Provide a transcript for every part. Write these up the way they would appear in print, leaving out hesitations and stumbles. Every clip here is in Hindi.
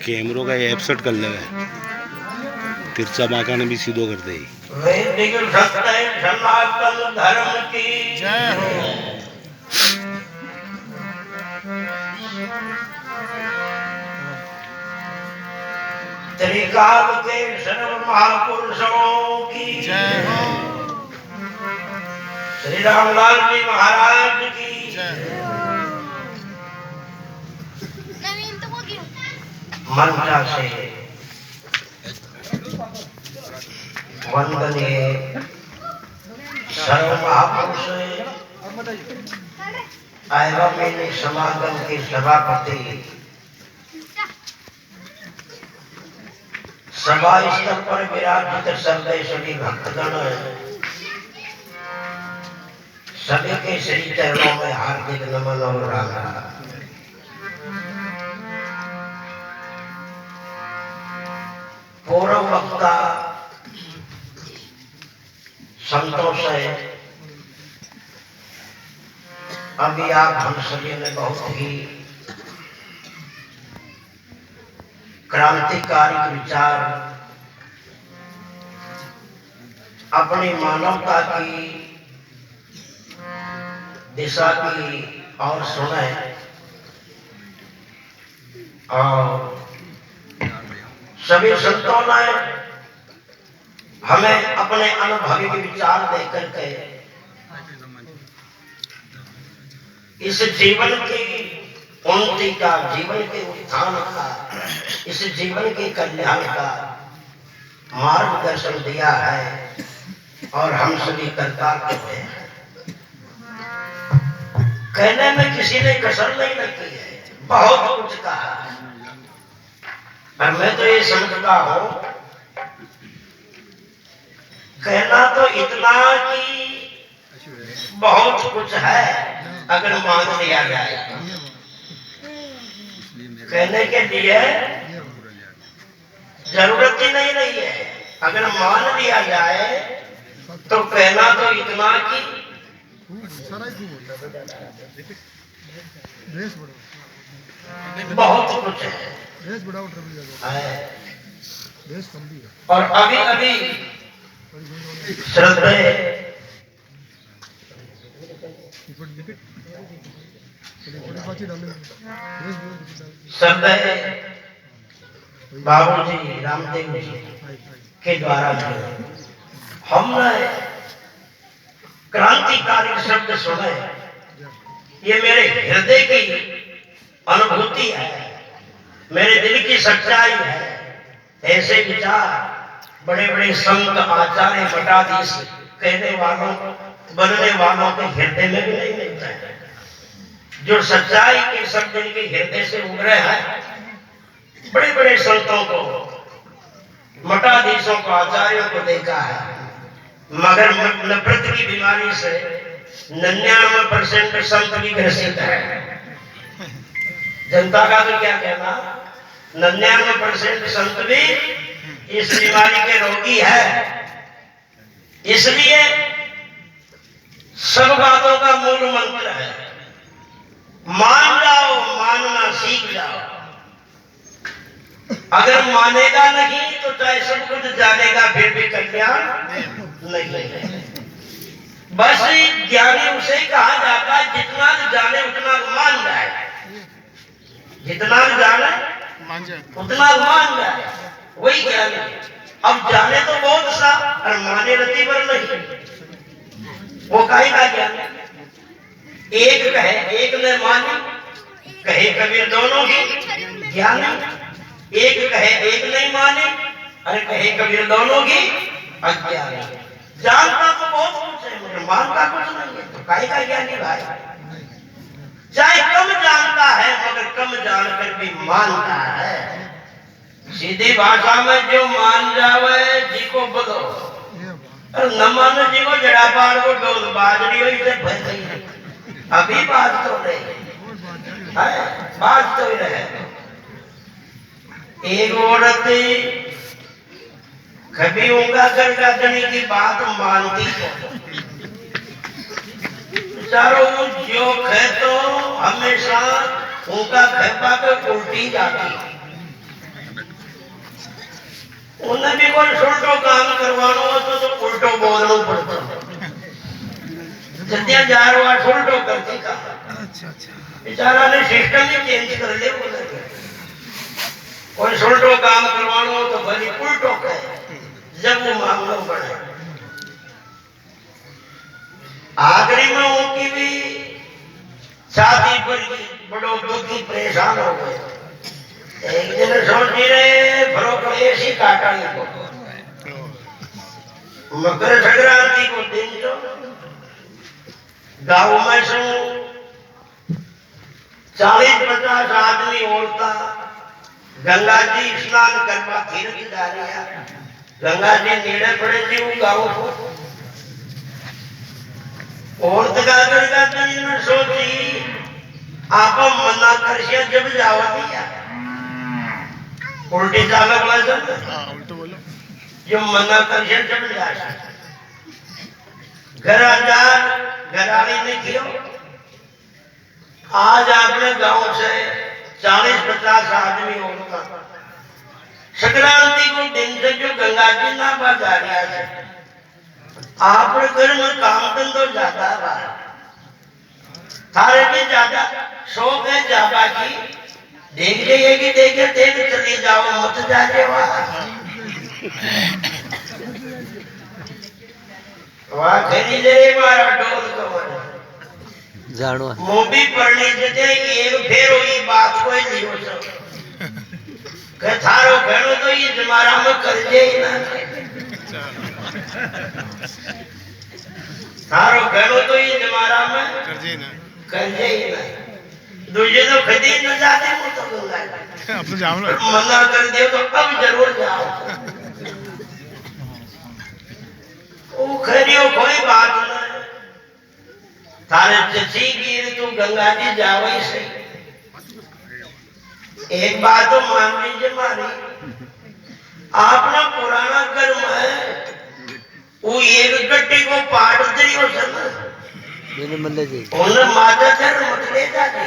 कैमरों का एपसेट कर ले तिरछा बांका ने भी सीधो कर दे। वैदिक सत्य सनातन धर्म की जय हो। त्रिकाल के सर्व महापुरुषों की जय हो। श्री रामलाल जी महाराज की जय हो। मंत्र से वंदनीय सर्व महापुरुष एवं मेरे समागम के सभापति, सभा स्तर पर विराजित सर्वेश्वरी भक्तगण, सभी के श्री चरणों में हार्दिक नमन और राम राम। पूर्व वक्ता संतों से अभी आप हम सभी ने बहुत ही क्रांतिकारी विचार अपनी मानवता की दिशा की और सुने और सभी संतों ने हमें अपने अनुभवी विचार देकर के इस जीवन की उन्नति का, जीवन के उत्थान का, इस जीवन के कल्याण का मार्गदर्शन दिया है और हम सभी करतार्थ हैं। कहने में किसी ने कसर नहीं रखी है, बहुत कुछ कहा है, पर मैं तो ये समझता हूं कहना तो इतना कि बहुत कुछ है अगर मान लिया जाए। कहने के लिए जरूरत ही नहीं रही है, अगर मान लिया जाए तो कहना तो इतना कि बहुत कुछ है। और अभी अभी श्रद्धेय बाबूजी रामदेव जी के द्वारा हमने क्रांतिकारी शब्द सुने। ये मेरे हृदय की अनुभूति है, मेरे दिल की सच्चाई है। ऐसे विचार बड़े बड़े संत आचार्य मठाधीश कहने वालों, बनने वालों के हृदय में भी नहीं मिलता है। जो सच्चाई के शब्द इनके हृदय से उभरे हैं, बड़े बड़े संतों को, मठाधीशों को, आचार्यों को देखा है, मगर नफरत की बीमारी से 99% संत भी ग्रसित है। जनता का तो क्या कहना, 99% संत भी इस बीमारी के रोगी है। इसलिए सब बातों का मूल मंत्र है, मान जाओ, मानना सीख जाओ। अगर मानेगा नहीं तो चाहे सब कुछ जानेगा फिर भी कल्याण नहीं। बस ज्ञानी उसे कहा जाता है जितना जाने उतना मान जाए, जितना जाने उतना मान जाए, वही ज्ञानी। अब जाने तो बहुत सा और माने रति पर नहीं, वो काहे का ज्ञान। एक कहे एक ने मानी, कहे कबीर दोनों की ज्ञान। एक कहे एक नहीं माने, अरे कहे कबीर दोनों की अज्ञान। जानता तो बहुत कुछ है मगर मानता कुछ नहीं है, तो काहे का ज्ञानी भाई। चाहे कम जानता है मगर कम जानकर भी मानता है। सीधी भाषा में जो मान जावे जी को बोलो, और न माने जी को जड़ा पाड़ को डोल बाजरी हुई से भय नहीं। अभी बात तो नहीं है, बात तो ही रहे। एक औरत कभी उनका घर जाने की बात मानती है, चारों जो खे तो हमेशा उनका खेपा के उल्टी उल्टी जाती। उन्हें भी कोई उल्टो काम करवाना हो तो उल्टो बोलना पड़ता। जतिया जार वार उल्टो करती का। बेचारा ने सिस्टम ही चेंज कर ले बोले। कोई उल्टो काम करवाना हो तो भली उल्टो करे जब वो मामला बढ़े। आखिरी में उनकी भी छाती पर बड़ो दुखी परेशान हो गए। एक दिन सोच रहे भरो क्लेश ही काटा ही को। मकर संक्रांति को दिन जो गाँव में सो 40-50 आदमी औरता गंगा जी स्नान करवा तीर्थ जा रहा। गंगा जी नीड़े पड़े थी वो गाँव को। औरत का करके सोची आप मना कर जब जाओ दिया उल्टी चाल बोला उल्टो बोलो जो मना कर जब जा घर घराली ने किया। आज आपने गांव से 40-50 आदमी होगा संक्रांति को दिन से जो गंगा जी ना जा रहा है। आपने घर में काम धंधो ज्यादा थारे भी ज्यादा शौक है जाबा की। देख जाइएगी देख चली जाओ मत जाके वहां खरी जे मारा डोल कवर जानो मोबी पढ़ने जते एक फेर हुई बात कोई लियो सो के थारो घणो तो ये जमारा में कर जे ना थारो घणो तो ये जमारा में कर जे ना दूजे तो खदी न जाते मो तो गंगा अब तो जाओ ना मना कर दियो तो अब जरूर जाओ। ओ खरियो कोई बात ना थारे जसी गिर तू गंगा जी जावे से एक बात तो मान लीजिए मारी आपना पुराना कर्म है वो एक गट्टी को पाट दियो सन मैंने मल्ले जी उन्हें माता धर मत ले जाती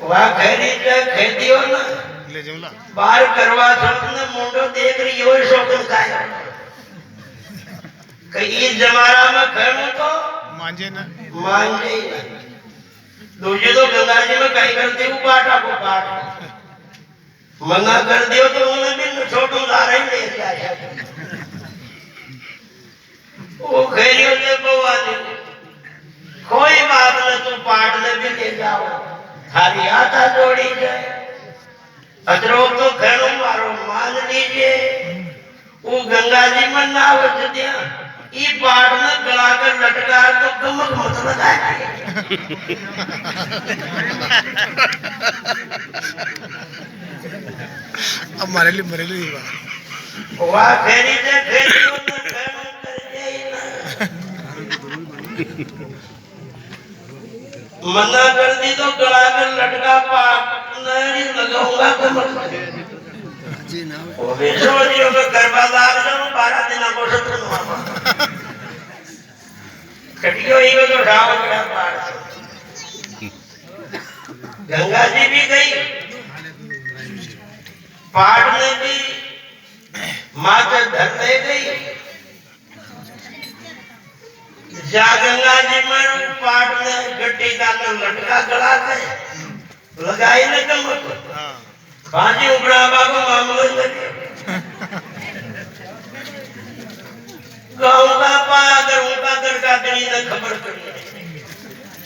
वह खेदियो ना ले जाऊला बाहर करवा ने मुंडो देख रही हो शौकन का कई जमारा में खड़ो तो मांझे ना मांझे दूजे तो गंगा जी में कहीं करते हो पाटा को पाट मना कर दियो तो उन्हें भी छोटू ला रही ले जाए वो खेलियो ले बवाली कोई बात न तू पाट ले भी ले जाओ थारी आता जोड़ी जाए अदरोग तो खेलो मारो मान लीजिए वो गंगा जी में ना बच दिया ये पाट में गला कर लटका तो गमक मत लगाए अब मारे लिए वाह फेरी से फेरी कर जाए मना कर दी तो गला कर लटका पाट नहीं लगाऊंगा गमक जी ना वो भी सोचियो कि गर्भाधार से 12 दिन को सत्र कटियो ही को तो ढाव गया पार गंगा जी भी गई पाट में भी माता धर ले गई जा गंगा जी में पाट में गड्डी का लटका गला गए लगाई न गमक बाजी उबड़ा बाबू मामलो गाँव का पा अगर उनका घर का गणी न खबर पड़ी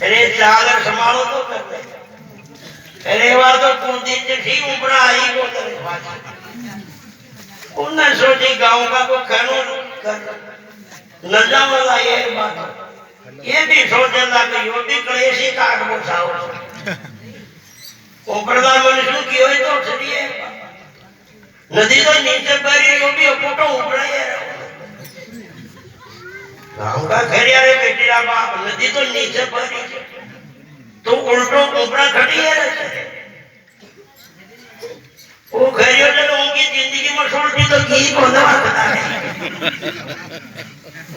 अरे चादर संभालो तो कर ले अरे बार तो कूदी चिट्ठी उबड़ा आई को करे बाजी उन्हें सोची गाँव का को खनो कर न जावला ये बात ये भी सोचे लगा यो भी कलेशी काट बोसाओ ऊपरदा मनुष्य की होई तो चलिए नदी तो नीचे बरी यो भी फोटो ऊपर है गांव का घर यार बेटीरा बाप नदी तो नीचे बरी तो उल्टो ऊपर खड़ी है वो घरियों ने उनकी जिंदगी में उल्टी तो की होने वाला है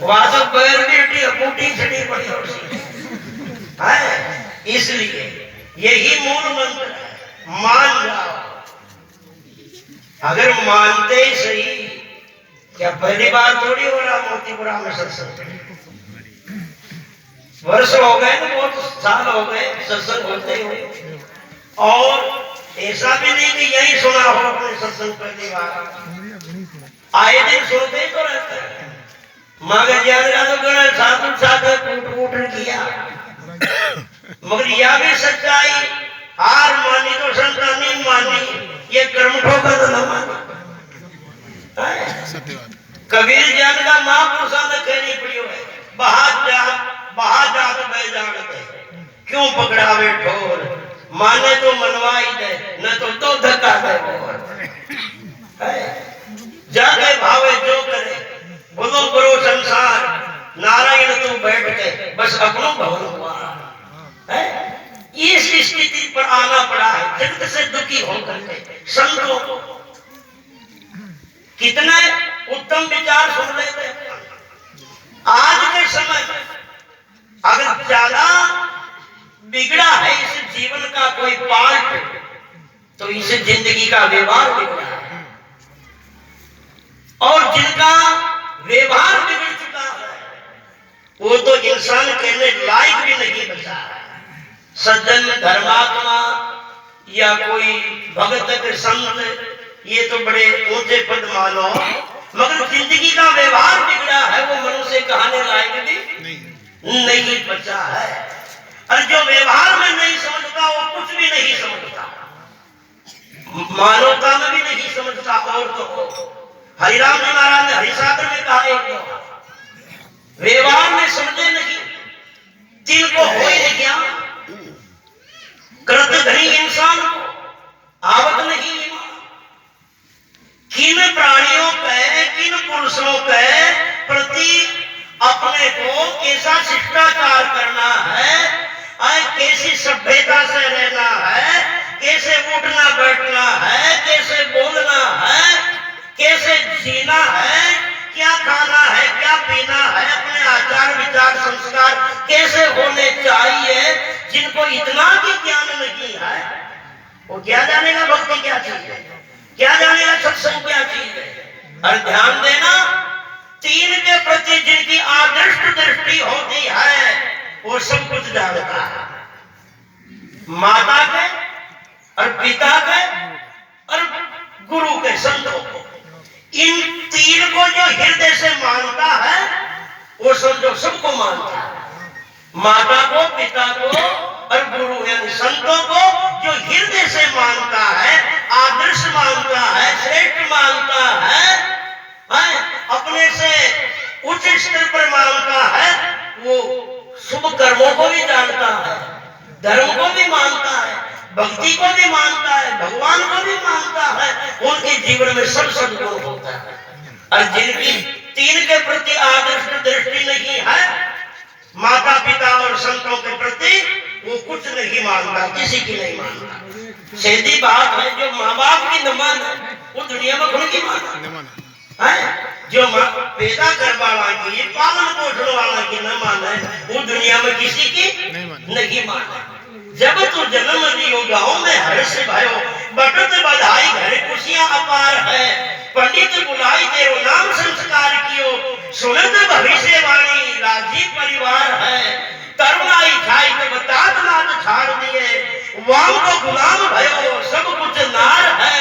वहां तो बैर बेटी अपूटी छड़ी पड़ी है इसलिए यही मूल मंत्र है, मान जाओ। अगर मानते ही सही, क्या पहली बार थोड़ी हो रहा मोतीपुरा में सत्संग, वर्ष हो गए ना, बहुत साल हो गए सत्संग होते हुए, और ऐसा भी नहीं कि यही सुना हो अपने सत्संग पहली बार, आए दिन सुनते तो रहते हैं। मगर ज्यादा तो गणेश साधु साधु कूट कूट किया, मगर यह भी सच्चाई, हार मानी तो संतानी मानी, ये कर्म ठोका तो न मानी। सत्यवाद कबीर जान का महापुरुषा ने कहनी पड़ी है, बहा जात में जानते, क्यों पकड़ावे ठोर, माने तो मनवाई दे, न तो दो धक्का दे बोल। जाके भावे जो करे, बोलो करो संसार, नारायण तू बैठ के बस अपनो भवन हुआ है। इस स्थिति पर आना पड़ा है जगत से दुखी होकर के। संतों को कितने उत्तम विचार सुन लेते हैं। आज के समय में अगर ज्यादा बिगड़ा है इस जीवन का कोई पार्ट, तो इस जिंदगी का व्यवहार बिगड़ा है, और जिनका व्यवहार बिगड़ चुका है वो तो इंसान कहने लायक भी नहीं बचा है। सज्जन, धर्मात्मा या कोई भगत के संत, ये तो बड़े ऊंचे पद मानो, मगर जिंदगी का व्यवहार बिगड़ा है, वो मनुष्य कहने लायक भी नहीं बचा है। और जो व्यवहार में नहीं समझता वो कुछ भी नहीं समझता, मानवता में भी नहीं समझता। और तो हरिराम जी महाराज ने हरिसागर में कहा, एक व्यवहार में समझे नहीं, जिनको हो ही ज्ञान, कृत धनी इंसान को आवत नहीं ईमान। किन प्राणियों के, किन पुरुषों के प्रति अपने को कैसा शिष्टाचार करना है, कैसी सभ्यता से रहना है, कैसे उठना बैठना है, कैसे बोलना है, कैसे जीना है, क्या खाना है, क्या पीना है, अपने आचार विचार संस्कार कैसे होने चाहिए, जिनको इतना भी ज्ञान नहीं है, वो क्या जानेगा भक्ति क्या चीज है, क्या जानेगा सत्संग क्या चीज है। और ध्यान देना, तीन के प्रति जिनकी आदृष्ट दृष्टि होती है वो सब कुछ जानता है। माता के और पिता के और गुरु के, संतों को, इन तीन को जो हृदय से मानता है वो समझो सबको मानता है। माता को, पिता को और गुरु यानी संतों को जो हृदय से मानता है, आदर्श मानता है, श्रेष्ठ मानता है, अपने से उच्च स्तर पर मानता है, वो शुभ कर्मों को भी जानता है, धर्म को भी मानता है, भक्ति को भी मानता है, भगवान को भी मानता है, उनके जीवन में सब सद्गुण होता है। और जिनकी तीन के प्रति आदर्श दृष्टि नहीं है, माता पिता और संतों के प्रति, वो कुछ नहीं मानता, किसी की नहीं मानता। सीधी बात है, जो माँ बाप की न माने वो दुनिया में खुद की माना है, जो पैदा कर वाला की, पालन पोषण वाला की न माने वो दुनिया में किसी की नहीं माने। जब तू जन्म लियो गाँव में हर्ष भयो, बटत बधाई घर खुशियां अपार है, पंडित बुलाई तेरो नाम संस्कार कियो, सुनत भविष्यवाणी राजी परिवार है, तरुणाई छाई तब तात नाथ छाड़ दिए, वाम को गुलाम भयो सब कुछ नार है,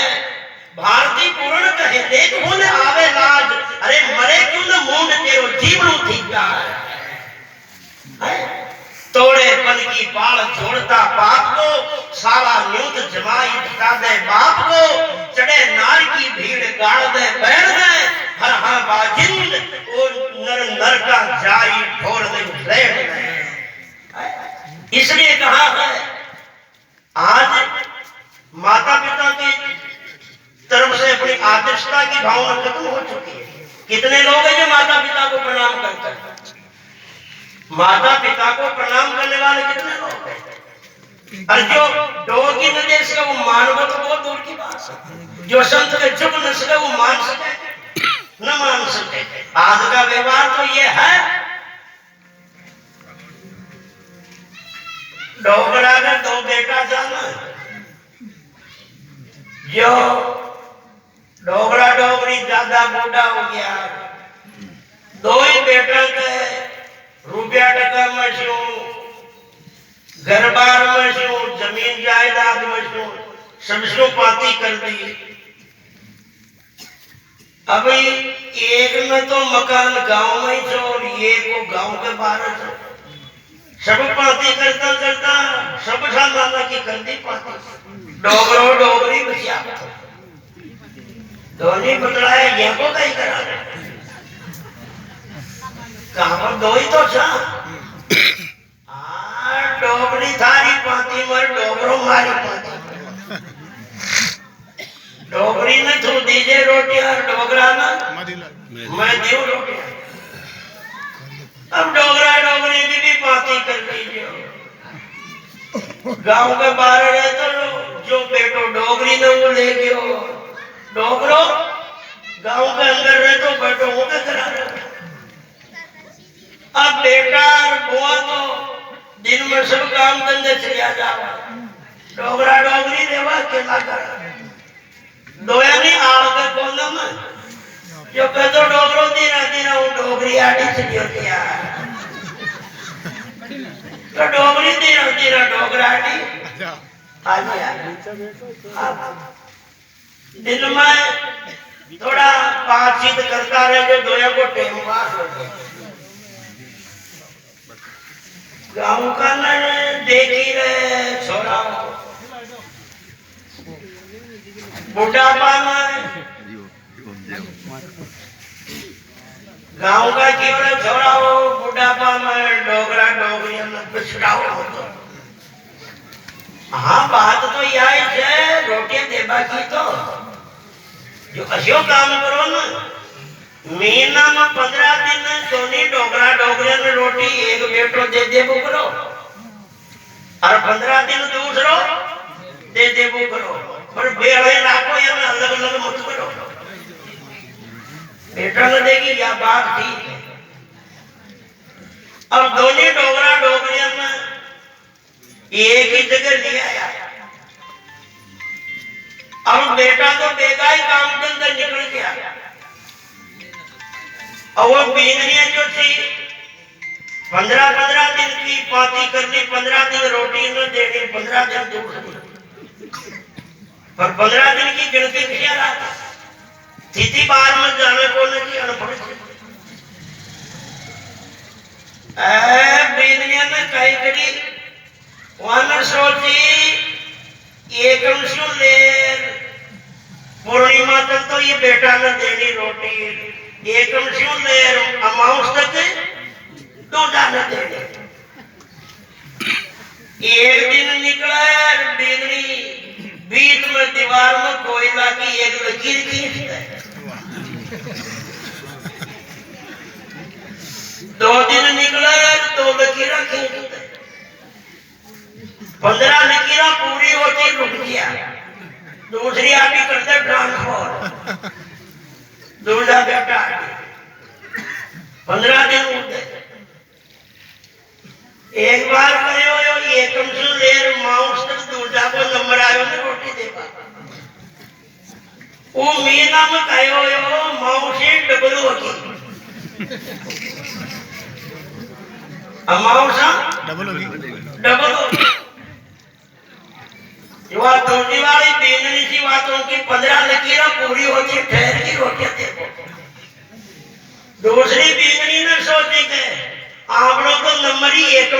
भारती पूर्ण कहे देख मुन आवे लाज, अरे मरे क्यों न मूंड तेरो जीवन ठीका है। तोड़े पन की पाल छोड़ता पाप को, साला न्यूत जमाई दिखा दे बाप को, चढ़े नार की भीड़ गाड़ दे बैठ दे, हर हर बाजिंद ओ नर नर का जाई ठोर दे बैठ दे। इसलिए कहा है, आज माता पिता की तरफ से अपनी आदर्शता की भावना खत्म हो चुकी है। कितने लोग हैं जो माता पिता को प्रणाम करते हैं? माता पिता को प्रणाम करने वाले कितने लोग हैं? और जो डोर की नजर से वो मानवत को दूर की बात है, जो संत के चुप न सके वो मान सके न मान सके। आज का व्यवहार तो ये है, डोगरा का दो बेटा जो डोगरा डोगरी ज्यादा बूढ़ा हो गया, दो ही बेटा के रुपया टका में शू, घर बार में शू, जमीन जायदाद में शू, सबसो पाती कर दी। अभी एक में तो मकान गांव में ही छो और ये को गांव के बाहर छो, सब पाती करता करता सब सामाना की कर दी पाती। डोगरो डोगरी बचिया दोनों बदलाया, ये को कहीं करा कहां पर दो ही तो छा। डोगरी थारी पाती मर डोगरो मारी पाती। डोगरी ने तू दीजे रोटी और डोगरा ना मैं दियो रोटी। अब डोगरा डोगरी की भी पाती कर लीजिए। गांव के बाहर रहे तो जो बेटो डोगरी ने वो ले गयो, डोगरो गांव के अंदर रहे तो बेटो वो के करा रहे। अब बेटा और बुआ तो दिन में सब काम धंधे चलिया जावा, डोगरा डोगरी देवा अकेला करा। दोया नहीं आड़ के कोलम जो कहतो डोगरो दीना दीना वो डोगरी आड़ी चली होती है तो डोगरी दीना दीना डोगरा आड़ी आ गया। दिन में थोड़ा बातचीत करता रहे जो दोया को टेम पास हो गया। गाँव का न देखी रहे छोरा बुढ़ापा में गाँव का केवल छोरा हो बुढ़ापा में डोगरा डोगरी में पिछड़ाओ हो तो हाँ बात तो यही है रोटियां देबा की तो जो अशो काम करो ना महीना में 15 दिन दोनों डोगरा डोगरे में रोटी एक बेटो दे देबो करो और 15 दिन दूसरो दे देबो करो पर बेड़े राखो या अलग अलग मत करो। बेटा न देगी या बात ठीक है। अब दोनों डोगरा डोगरिया में एक ही जगह लिया आया। अब बेटा तो बेगा ही काम के अंदर निकल गया और वो बीनरिया जो थी 15-15 दिन की पाती करनी, 15 दिन रोटी न देनी, 15 दिन दूध पर 15 दिन की गिनती किया रहा थी बाहर में जाने को नहीं अनपढ़ बीनरिया ने कही करी वहां सोची एक लेर पूर्णिमा तक तो ये बेटा ने देनी रोटी, एक लेर अमाउंट तक दूधा न देने। एक दिन निकला बीनरी बीच में दीवार में कोयला की एक लकीर खींचता है। 2 दिन निकला 2 लकीर खींचता है। 15 लकीर पूरी होती रुक गया, दूसरी आटी करते ट्रांसफर दूल्हा बेटा 15 दिन उठते। एक बार कहो एक लेर माउस तक दूल्हा को नंबर आयो ने रोटी दे पा वो मीना में कहो माउसी डबल होगी माउसा डबल होगी ये बात दूसरी वाली बीनरी सी बातों की 15 लकीरें पूरी होती ठहर की रोटियां देखो। दूसरी बीनरी ने सोची के आप लोग तो नंबर ही एक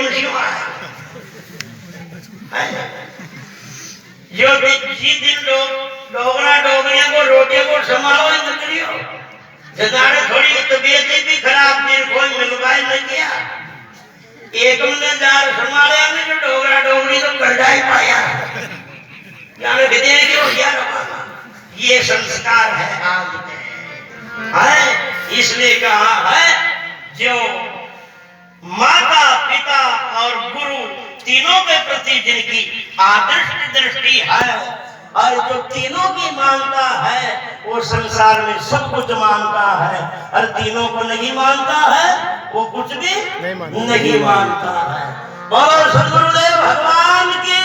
जो किसी दिन डोगरा डोगरिया को रोटियों को संभालो निकलियो जदाने थोड़ी तबीयत भी खराब थी कोई मिलवाई नहीं किया एक ने जार संभाले ने जो डोगरा डोगरी तो कर जाए पाया यानी विदेश की हो गया रवाना। ये संस्कार है आज है इसलिए कहा है जो माता पिता और गुरु तीनों के प्रति जिनकी आदर्श दृष्टि है और जो तीनों की मानता है वो संसार में सब कुछ मानता है और तीनों को नहीं मानता है वो कुछ भी नहीं मानता है। बोलो सद्गुरुदेव भगवान की